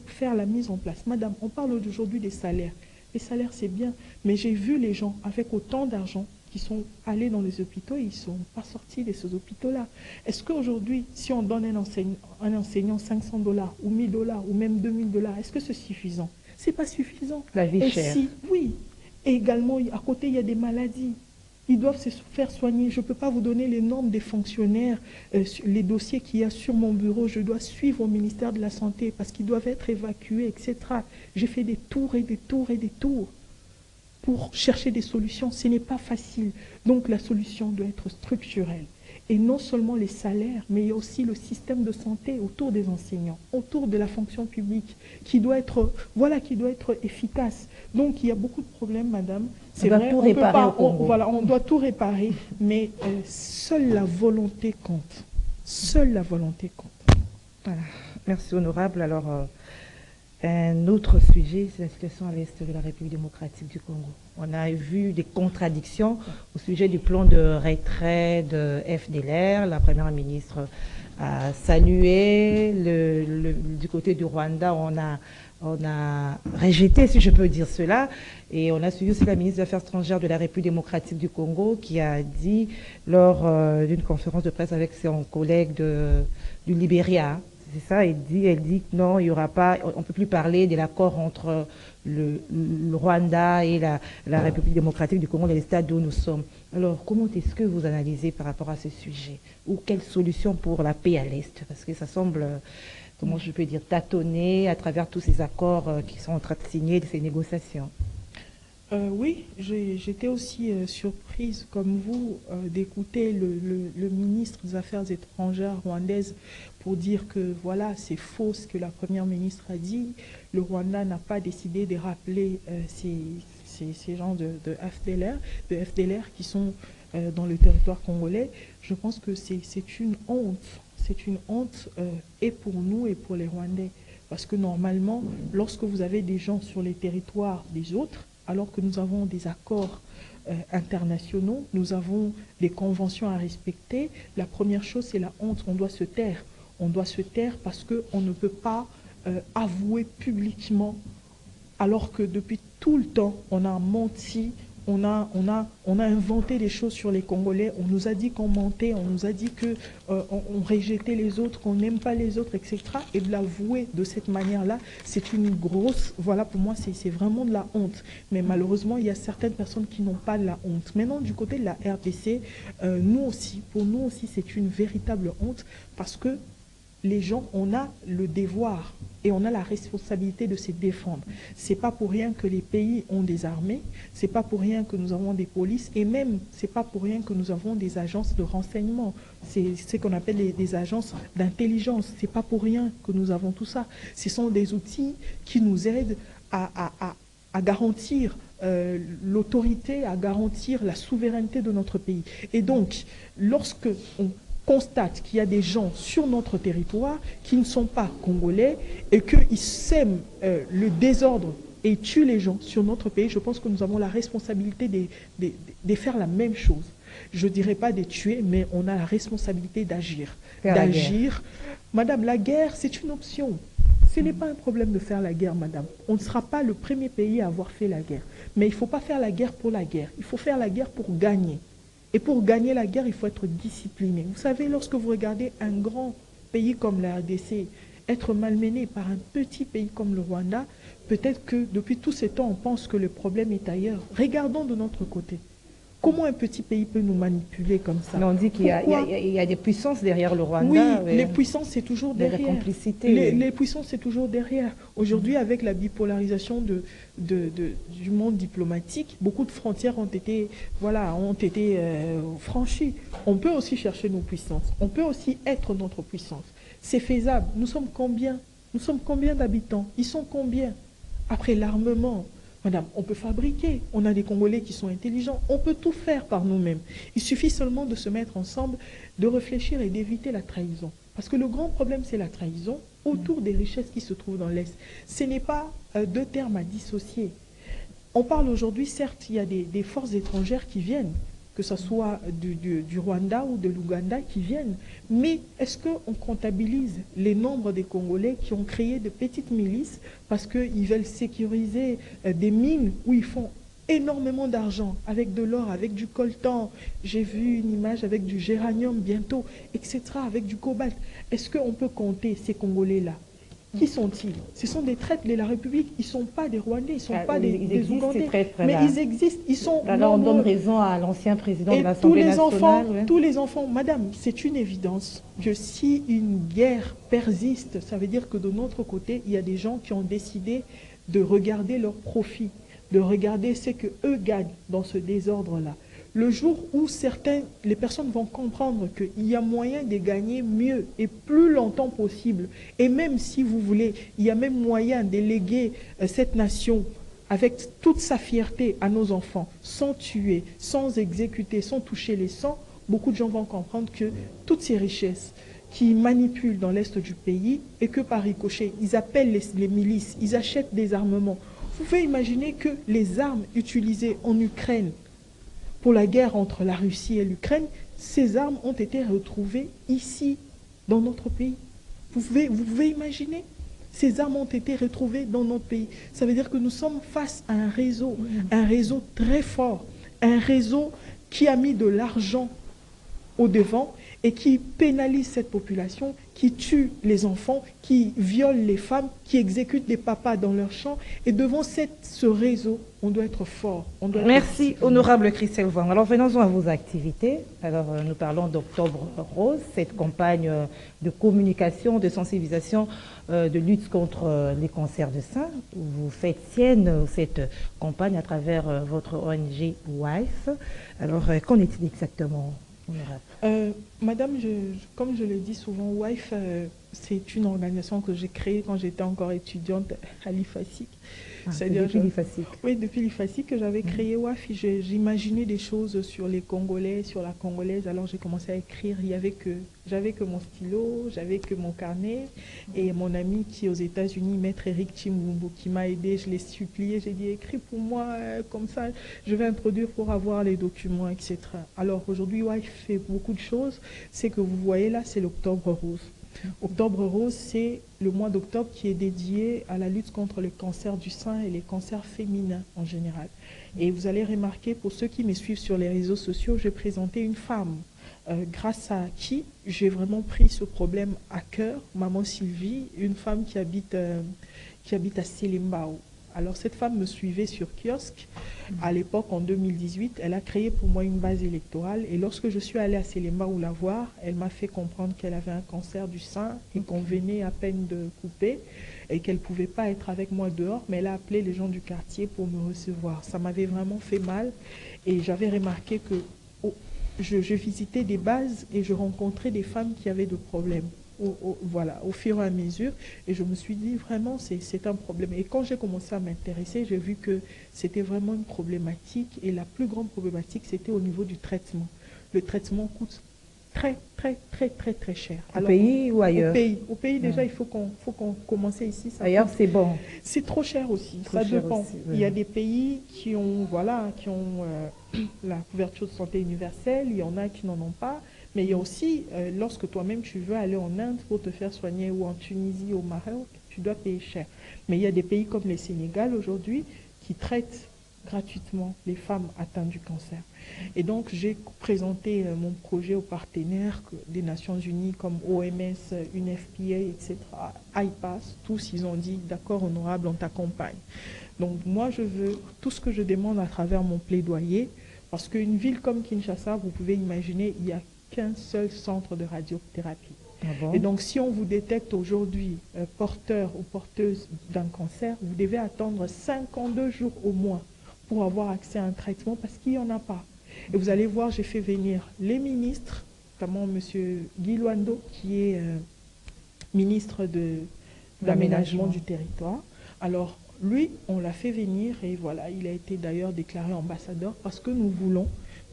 faire la mise en place. Madame, on parle aujourd'hui des salaires. Les salaires, c'est bien, mais j'ai vu les gens avec autant d'argent qui sont allés dans les hôpitaux et ils ne sont pas sortis de ces hôpitaux-là. Est-ce qu'aujourd'hui, si on donne un enseignant $500 ou $1000 ou même $2000, est-ce que c'est suffisant? Ce n'est pas suffisant. La vie chère. Oui. Et également, à côté, il y a des maladies. Ils doivent se faire soigner. Je ne peux pas vous donner les nombres des fonctionnaires, les dossiers qu'il y a sur mon bureau. Je dois suivre au ministère de la Santé parce qu'ils doivent être évacués, etc. J'ai fait des tours et des tours et des tours pour chercher des solutions. Ce n'est pas facile. Donc la solution doit être structurelle. Et non seulement les salaires, mais il y a aussi le système de santé autour des enseignants, autour de la fonction publique, qui doit être efficace. Donc il y a beaucoup de problèmes, madame. C'est vrai, on doit tout réparer, mais seule la volonté compte. Seule la volonté compte. Voilà. Merci, honorable. Alors, un autre sujet, c'est la situation à l'est de la République démocratique du Congo. On a vu des contradictions au sujet du plan de retrait de FDLR. La première ministre a salué. Du côté du Rwanda, on a rejeté, si je peux dire cela. Et on a suivi aussi la ministre des Affaires étrangères de la République démocratique du Congo qui a dit, lors d'une conférence de presse avec son collègue du Libéria, c'est ça, elle dit que non, il n'y aura pas, on ne peut plus parler de l'accord entre le Rwanda et la République démocratique du Congo, dans les stades où nous sommes. Alors, comment est-ce que vous analysez par rapport à ce sujet? Ou quelle solution pour la paix à l'Est? Parce que ça semble, comment je peux dire, tâtonner à travers tous ces accords qui sont en train de signer, de ces négociations. Oui, j'étais aussi surprise, comme vous, d'écouter le ministre des Affaires étrangères rwandaise pour dire que voilà, c'est faux ce que la première ministre a dit. Le Rwanda n'a pas décidé de rappeler ces gens de FDLR qui sont dans le territoire congolais. Je pense que c'est une honte. C'est une honte et pour nous et pour les Rwandais. Parce que normalement, lorsque vous avez des gens sur les territoires des autres, alors que nous avons des accords internationaux, nous avons des conventions à respecter, la première chose, c'est la honte. On doit se taire. On doit se taire parce qu'on ne peut pas avouer publiquement alors que depuis tout le temps, on a menti, on a inventé des choses sur les Congolais, on nous a dit qu'on mentait, on nous a dit qu'on rejetait les autres, qu'on n'aime pas les autres, etc. Et de l'avouer de cette manière-là, c'est une grosse... Voilà, pour moi, c'est vraiment de la honte. Mais malheureusement, il y a certaines personnes qui n'ont pas de la honte. Maintenant, du côté de la RDC, pour nous aussi, c'est une véritable honte parce que les gens, on a le devoir et on a la responsabilité de se défendre. C'est pas pour rien que les pays ont des armées, c'est pas pour rien que nous avons des polices et même c'est pas pour rien que nous avons des agences de renseignement. C'est ce qu'on appelle des agences d'intelligence. C'est pas pour rien que nous avons tout ça. Ce sont des outils qui nous aident à garantir l'autorité, à garantir la souveraineté de notre pays. Et donc, lorsque on constate qu'il y a des gens sur notre territoire qui ne sont pas congolais et qu'ils sèment le désordre et tuent les gens sur notre pays, je pense que nous avons la responsabilité de faire la même chose. Je ne dirais pas de tuer, mais on a la responsabilité d'agir. D'agir. Madame, la guerre, c'est une option. Ce n'est pas un problème de faire la guerre, madame. On ne sera pas le premier pays à avoir fait la guerre. Mais il ne faut pas faire la guerre pour la guerre. Il faut faire la guerre pour gagner. Et pour gagner la guerre, il faut être discipliné. Vous savez, lorsque vous regardez un grand pays comme la RDC être malmené par un petit pays comme le Rwanda, peut-être que depuis tous ces temps, on pense que le problème est ailleurs. Regardons de notre côté. Comment un petit pays peut nous manipuler comme ça? Mais on dit qu'il y a des puissances derrière le Rwanda. Oui, les puissances, c'est toujours derrière. Les puissances, c'est toujours derrière. Aujourd'hui, avec la bipolarisation du monde diplomatique, beaucoup de frontières ont été franchies. On peut aussi chercher nos puissances. On peut aussi être notre puissance. C'est faisable. Nous sommes combien? Nous sommes combien d'habitants? Ils sont combien? Après l'armement, madame, on peut fabriquer. On a des Congolais qui sont intelligents. On peut tout faire par nous-mêmes. Il suffit seulement de se mettre ensemble, de réfléchir et d'éviter la trahison. Parce que le grand problème, c'est la trahison autour des richesses qui se trouvent dans l'Est. Ce n'est pas deux termes à dissocier. On parle aujourd'hui, certes, il y a des forces étrangères qui viennent, que ce soit du Rwanda ou de l'Ouganda qui viennent. Mais est-ce qu'on comptabilise les nombres des Congolais qui ont créé de petites milices parce qu'ils veulent sécuriser des mines où ils font énormément d'argent, avec de l'or, avec du coltan, j'ai vu une image avec du géranium bientôt, etc., avec du cobalt. Est-ce qu'on peut compter ces Congolais-là? Qui sont-ils? Ce sont des traîtres de la République. Ils ne sont pas des Rwandais, ils ne sont pas des Ougandais. Mais ils existent, ils sont là, on donne raison à l'ancien président de l'Assemblée nationale. Tous les enfants, madame, c'est une évidence que si une guerre persiste, ça veut dire que de notre côté, il y a des gens qui ont décidé de regarder leur profit, de regarder ce qu'eux gagnent dans ce désordre-là. Le jour où les personnes vont comprendre qu'il y a moyen de gagner mieux et plus longtemps possible, et même si vous voulez, il y a même moyen de léguer cette nation avec toute sa fierté à nos enfants, sans tuer, sans exécuter, sans toucher les sangs, beaucoup de gens vont comprendre que toutes ces richesses qui manipulent dans l'est du pays et que par ricochet, ils appellent les milices, ils achètent des armements. Vous pouvez imaginer que les armes utilisées en Ukraine pour la guerre entre la Russie et l'Ukraine, ces armes ont été retrouvées ici, dans notre pays. Vous pouvez imaginer? Ces armes ont été retrouvées dans notre pays. Ça veut dire que nous sommes face à un réseau très fort, un réseau qui a mis de l'argent au devant et qui pénalise cette population, qui tue les enfants, qui viole les femmes, qui exécute des papas dans leurs champs. Et devant ce réseau, on doit être fort. Merci, honorable Christelle Wang. Alors, venons-en à vos activités. Alors, nous parlons d'Octobre Rose, cette campagne de communication, de sensibilisation, de lutte contre les cancers de sein. Vous faites sienne cette campagne à travers votre ONG WIFE. Alors, qu'en est-il exactement, honorable? Madame, comme je le dis souvent, WIFE, c'est une organisation que j'ai créée quand j'étais encore étudiante à l'IFASIC. Depuis l'IFASIC? Oui, depuis l'IFASIC que j'avais créé WIFE. J'imaginais des choses sur les Congolais, sur la Congolaise. Alors j'ai commencé à écrire. J'avais que mon stylo, j'avais que mon carnet. Et mon ami qui est aux États-Unis, Maître Eric Chimbumbo, qui m'a aidé, je l'ai supplié. J'ai dit, écris pour moi, comme ça, je vais introduire pour avoir les documents, etc. Alors aujourd'hui, WIFE fait beaucoup de choses. Ce que vous voyez là, c'est l'Octobre Rose. Octobre Rose, c'est le mois d'octobre qui est dédié à la lutte contre le cancer du sein et les cancers féminins en général. Et vous allez remarquer, pour ceux qui me suivent sur les réseaux sociaux, j'ai présenté une femme grâce à qui j'ai vraiment pris ce problème à cœur, Maman Sylvie, une femme qui habite à Selembao. Alors cette femme me suivait sur kiosque. À l'époque, en 2018, elle a créé pour moi une base électorale. Et lorsque je suis allée à Selembao la voir, elle m'a fait comprendre qu'elle avait un cancer du sein et qu'on venait à peine de couper et qu'elle ne pouvait pas être avec moi dehors. Mais elle a appelé les gens du quartier pour me recevoir. Ça m'avait vraiment fait mal. Et j'avais remarqué que je visitais des bases et je rencontrais des femmes qui avaient de problèmes. Voilà, au fur et à mesure, et je me suis dit vraiment c'est un problème. Et quand j'ai commencé à m'intéresser, j'ai vu que c'était vraiment une problématique, et la plus grande problématique c'était au niveau du traitement. Le traitement coûte très cher. Au pays ou ailleurs? Au pays déjà, il faut qu'on commence ici. Ailleurs c'est bon. C'est trop cher aussi, ça dépend. Aussi, oui. Il y a des pays qui ont la couverture de santé universelle, il y en a qui n'en ont pas. Mais il y a aussi, lorsque toi-même tu veux aller en Inde pour te faire soigner, ou en Tunisie, au Maroc, tu dois payer cher. Mais il y a des pays comme le Sénégal aujourd'hui qui traitent gratuitement les femmes atteintes du cancer. Et donc j'ai présenté mon projet aux partenaires des Nations Unies comme OMS, UNFPA, etc., IPAS. Tous ils ont dit d'accord honorable, on t'accompagne. Donc moi tout ce que je demande à travers mon plaidoyer, parce qu'une ville comme Kinshasa, vous pouvez imaginer, il y a qu'un seul centre de radiothérapie. Ah bon? Et donc, si on vous détecte aujourd'hui porteur ou porteuse d'un cancer, vous devez attendre 52 jours au moins pour avoir accès à un traitement, parce qu'il n'y en a pas. Et vous allez voir, j'ai fait venir les ministres, notamment M. Guy Luando, qui est ministre de l'aménagement du territoire. Alors, lui, on l'a fait venir, et voilà, il a été d'ailleurs déclaré ambassadeur, parce que nous voulons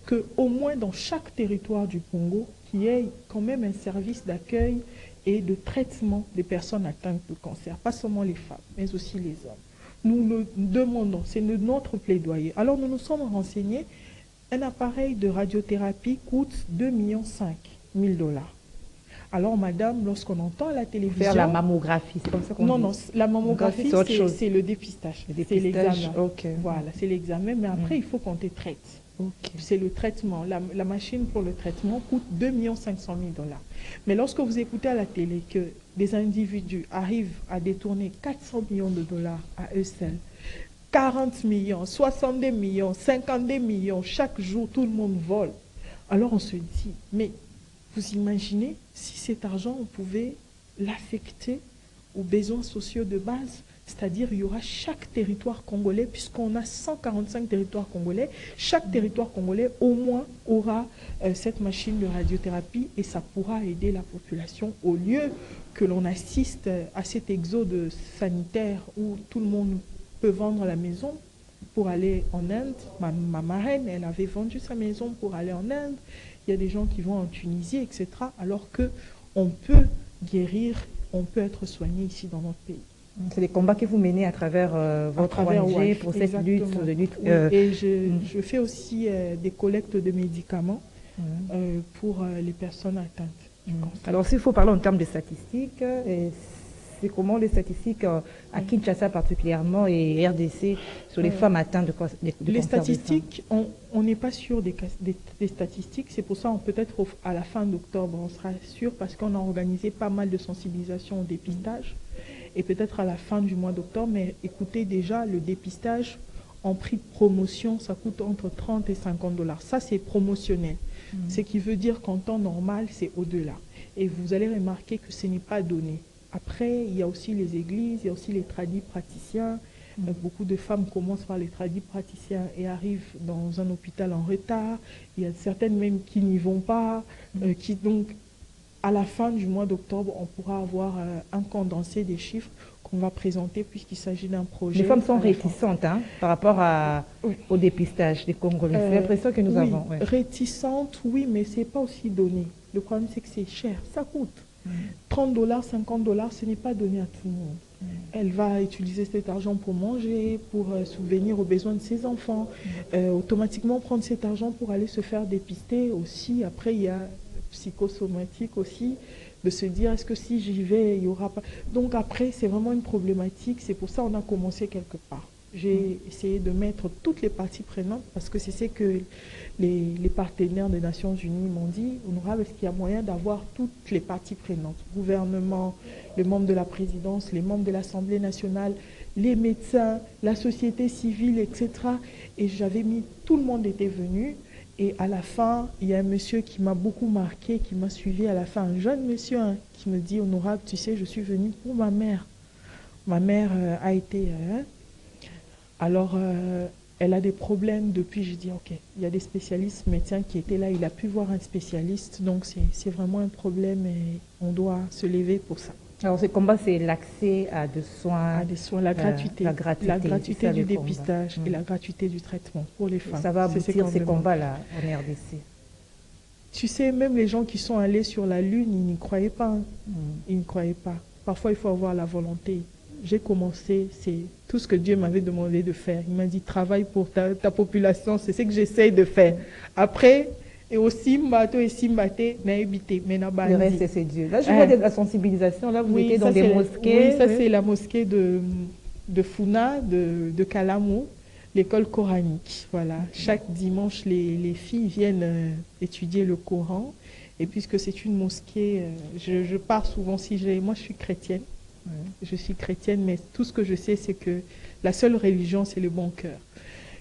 qu'au moins dans chaque territoire du Congo, qu'il y ait quand même un service d'accueil et de traitement des personnes atteintes de cancer, pas seulement les femmes, mais aussi les hommes. Nous le demandons, c'est notre plaidoyer. Alors nous nous sommes renseignés, un appareil de radiothérapie coûte 2,5 millions $. Alors madame, lorsqu'on entend à la télévision... Faire la mammographie, c'est comme ça qu'on dit? Non, la mammographie, c'est le dépistage. C'est l'examen. Okay. Voilà, c'est l'examen, mais après il faut qu'on te traite. Okay. C'est le traitement. La machine pour le traitement coûte 2,5 millions $. Mais lorsque vous écoutez à la télé que des individus arrivent à détourner 400 millions de dollars à eux seuls, 40 millions, 62 millions, 52 millions, chaque jour, tout le monde vole. Alors on se dit, mais vous imaginez si cet argent, on pouvait l'affecter aux besoins sociaux de base? C'est-à-dire il y aura chaque territoire congolais, puisqu'on a 145 territoires congolais, chaque territoire congolais au moins aura cette machine de radiothérapie, et ça pourra aider la population, au lieu que l'on assiste à cet exode sanitaire où tout le monde peut vendre la maison pour aller en Inde. Ma marraine, elle avait vendu sa maison pour aller en Inde. Il y a des gens qui vont en Tunisie, etc. Alors qu'on peut guérir, on peut être soigné ici dans notre pays. C'est des combats que vous menez à travers votre ONG pour cette lutte. Oui. Et je fais aussi des collectes de médicaments pour les personnes atteintes du cancer. Alors s'il faut parler en termes de statistiques, c'est comment les statistiques à Kinshasa particulièrement et RDC sur les femmes atteintes de cancer? Les statistiques, on n'est pas sûr des statistiques. C'est pour ça peut-être à la fin d'octobre, on sera sûr, parce qu'on a organisé pas mal de sensibilisation au dépistage. Et peut-être à la fin du mois d'octobre, mais écoutez, déjà, le dépistage en prix de promotion, ça coûte entre 30 et 50 $. Ça, c'est promotionnel. Ce qui veut dire qu'en temps normal, c'est au-delà. Et vous allez remarquer que ce n'est pas donné. Après, il y a aussi les églises, il y a aussi les tradis praticiens. Beaucoup de femmes commencent par les tradis praticiens et arrivent dans un hôpital en retard. Il y a certaines même qui n'y vont pas, qui donc... À la fin du mois d'octobre, on pourra avoir un condensé des chiffres qu'on va présenter, puisqu'il s'agit d'un projet. Les femmes sont réticentes par rapport au dépistage des Congolais. C'est l'impression que nous avons. Oui. Réticentes, oui, mais ce n'est pas aussi donné. Le problème, c'est que c'est cher. Ça coûte. 30 $, 50 $, ce n'est pas donné à tout le monde. Elle va utiliser cet argent pour manger, pour subvenir aux besoins de ses enfants. Automatiquement prendre cet argent pour aller se faire dépister aussi. Après, il y a psychosomatique aussi, de se dire, est-ce que si j'y vais, il n'y aura pas... Donc après, c'est vraiment une problématique. C'est pour ça qu'on a commencé quelque part. J'ai essayé de mettre toutes les parties prenantes parce que c'est ce que les partenaires des Nations Unies m'ont dit. Honorable, est-ce qu'il y a moyen d'avoir toutes les parties prenantes? Gouvernement, les membres de la présidence, les membres de l'Assemblée nationale, les médecins, la société civile, etc. Et j'avais mis, tout le monde était venu. Et à la fin, il y a un monsieur qui m'a beaucoup marqué, qui m'a suivi à la fin, un jeune monsieur hein, qui me dit, Honorable, tu sais, je suis venu pour ma mère. Ma mère a été... alors, elle a des problèmes depuis, je dis, ok, il y a des spécialistes médecins qui étaient là, il a pu voir un spécialiste, donc c'est vraiment un problème et on doit se lever pour ça. Alors, ce combat, c'est l'accès à des soins. À des soins, la gratuité. La gratuité Du dépistage et la gratuité du traitement pour les femmes. Ça va aboutir ces combats-là en RDC. Tu sais, même les gens qui sont allés sur la Lune, ils n'y croyaient pas. Hein. Ils ne croyaient pas. Parfois, il faut avoir la volonté. J'ai commencé, c'est tout ce que Dieu m'avait demandé de faire. Il m'a dit, travaille pour ta population, c'est ce que j'essaye de faire. Après, et aussi, le reste, c'est Dieu. Là, je vois de la sensibilisation. Là, vous étiez dans des mosquées. Oui, ça, c'est la mosquée de Funa, de Kalamou, l'école coranique. Voilà. Chaque dimanche, les filles viennent étudier le Coran. Et puisque c'est une mosquée, je pars souvent moi, je suis chrétienne. Je suis chrétienne, mais tout ce que je sais, c'est que la seule religion, c'est le bon cœur.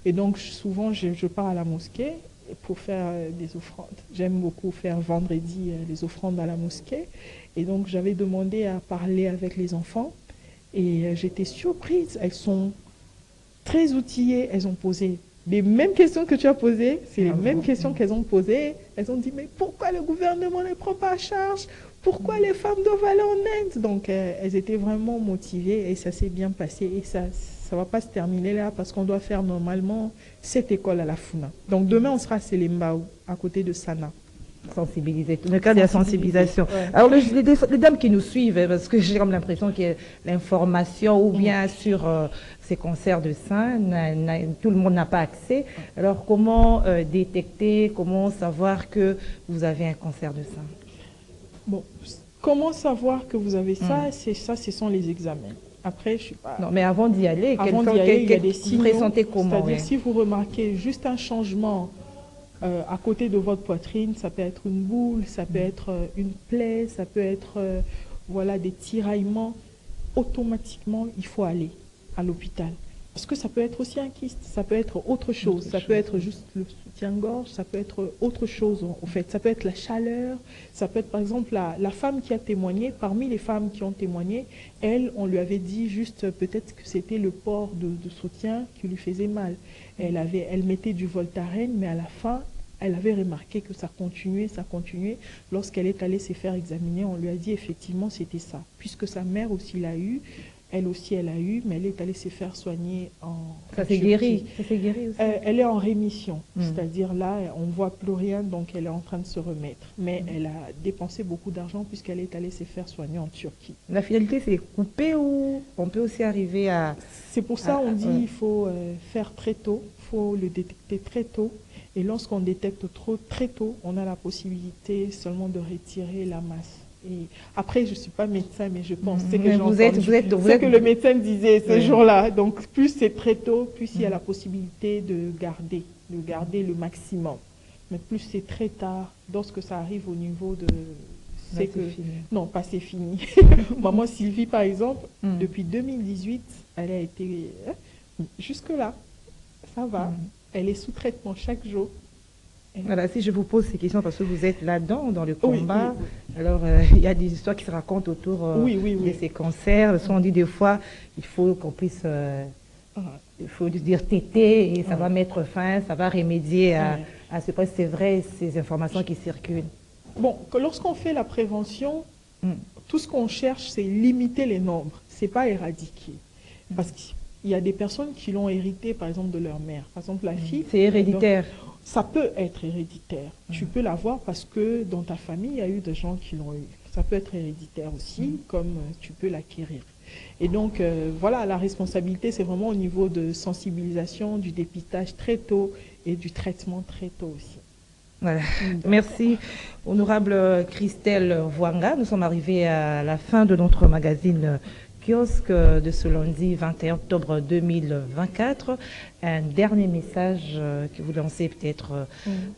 Et donc, souvent, je pars à la mosquée pour faire des offrandes. J'aime beaucoup faire vendredi les offrandes à la mosquée. Et donc, j'avais demandé à parler avec les enfants. Et j'étais surprise. Elles sont très outillées. Elles ont posé les mêmes questions que tu as posées. C'est les mêmes questions qu'elles ont posées. Elles ont dit, mais pourquoi le gouvernement ne prend pas en charge? Pourquoi les femmes doivent aller en Inde? Donc, elles étaient vraiment motivées et ça s'est bien passé. Et ça ne va pas se terminer là parce qu'on doit faire normalement cette école à la Funa. Donc, demain, on sera à Selembao, à côté de Sana. Sensibiliser, le cas de la sensibilisation. Ouais. Alors, les dames qui nous suivent, parce que j'ai comme l'impression que l'information ou bien sur ces cancers de sein, tout le monde n'a pas accès. Alors, comment détecter, comment savoir que vous avez un cancer de sein? Bon, comment savoir que vous avez ça? Ce sont les examens. Après, je suis pas... Non, mais avant d'y aller, il y a des signaux. Vous ressentez comment? C'est-à-dire, si vous remarquez juste un changement à côté de votre poitrine, ça peut être une boule, ça peut être une plaie, ça peut être voilà, des tiraillements. Automatiquement, il faut aller à l'hôpital. Parce que ça peut être aussi un kyste, ça peut être autre chose, ça peut être juste le soutien-gorge, ça peut être autre chose en fait. Ça peut être la chaleur, ça peut être par exemple la femme qui a témoigné, parmi les femmes qui ont témoigné, elle, on lui avait dit juste peut-être que c'était le port de soutien qui lui faisait mal. Elle mettait du Voltaren, mais à la fin, elle avait remarqué que ça continuait. Lorsqu'elle est allée se faire examiner, on lui a dit effectivement c'était ça. Puisque sa mère aussi l'a eu, elle aussi elle a eu, mais elle est allée se faire soigner en Ça s'est guéri aussi. Elle est en rémission, c'est-à-dire là, on ne voit plus rien, donc elle est en train de se remettre. Mais elle a dépensé beaucoup d'argent puisqu'elle est allée se faire soigner en Turquie. La finalité, c'est couper ou on peut aussi arriver à... C'est pour ça on dit il faut faire très tôt, il faut le détecter très tôt. Et lorsqu'on détecte très tôt, on a la possibilité seulement de retirer la masse. Et après, je ne suis pas médecin, mais je pense que que le médecin disait ce jour-là. Donc, plus c'est très tôt, plus il y a la possibilité de garder le maximum. Mais plus c'est très tard, lorsque ça arrive au niveau de... C'est que... Non, pas c'est fini. Maman Sylvie, par exemple, depuis 2018, elle a été... Jusque-là, ça va. Elle est sous traitement chaque jour. Voilà, si je vous pose ces questions parce que vous êtes là-dedans, dans le combat, alors il y a des histoires qui se racontent autour de ces cancers. On dit des fois, il faut qu'on puisse, il faut dire téter et ça va mettre fin, ça va remédier à ce point. C'est vrai, ces informations qui circulent. Bon, lorsqu'on fait la prévention, tout ce qu'on cherche, c'est limiter les nombres. C'est pas éradiquer. Parce qu'il y a des personnes qui l'ont hérité, par exemple, de leur mère. Par exemple, la fille... C'est héréditaire. Ça peut être héréditaire. Tu peux l'avoir parce que dans ta famille, il y a eu des gens qui l'ont eu. Ça peut être héréditaire aussi, comme tu peux l'acquérir. Et donc, voilà, la responsabilité, c'est vraiment au niveau de sensibilisation, du dépistage très tôt et du traitement très tôt aussi. Voilà. Merci, honorable Christelle Voanga. Nous sommes arrivés à la fin de notre magazine Kiosque de ce lundi 21 octobre 2024. Un dernier message que vous lancez peut-être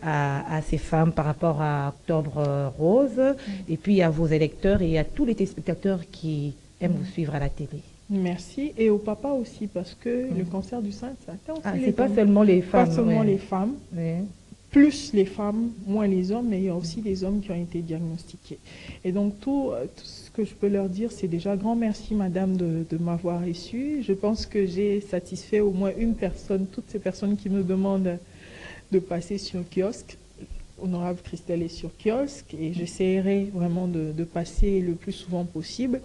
à ces femmes par rapport à Octobre Rose, et puis à vos électeurs et à tous les téléspectateurs qui aiment vous suivre à la télé. Merci. Et au papa aussi, parce que le cancer du sein, ça atteint aussi les c'est pas hommes. seulement les femmes. Pas seulement les femmes. Oui. Plus les femmes, moins les hommes, mais il y a aussi des hommes qui ont été diagnostiqués. Et donc, tout ce que je peux leur dire, c'est déjà grand merci, madame, de m'avoir reçu. Je pense que j'ai satisfait au moins une personne, toutes ces personnes qui me demandent de passer sur Kiosque. Honorable Christelle est sur Kiosque et j'essaierai vraiment de passer le plus souvent possible.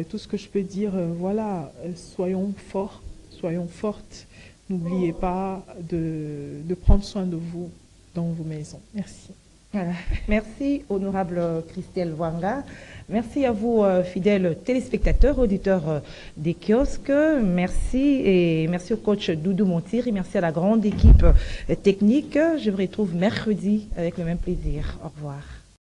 Tout ce que je peux dire, voilà, soyons forts, soyons fortes. N'oubliez pas de prendre soin de vous dans vos maisons. Merci. Voilà. Merci, honorable Christelle Voanga. Merci à vous, fidèles téléspectateurs, auditeurs des kiosques. Merci et merci au coach Doudou Montir et merci à la grande équipe technique. Je vous retrouve mercredi avec le même plaisir. Au revoir.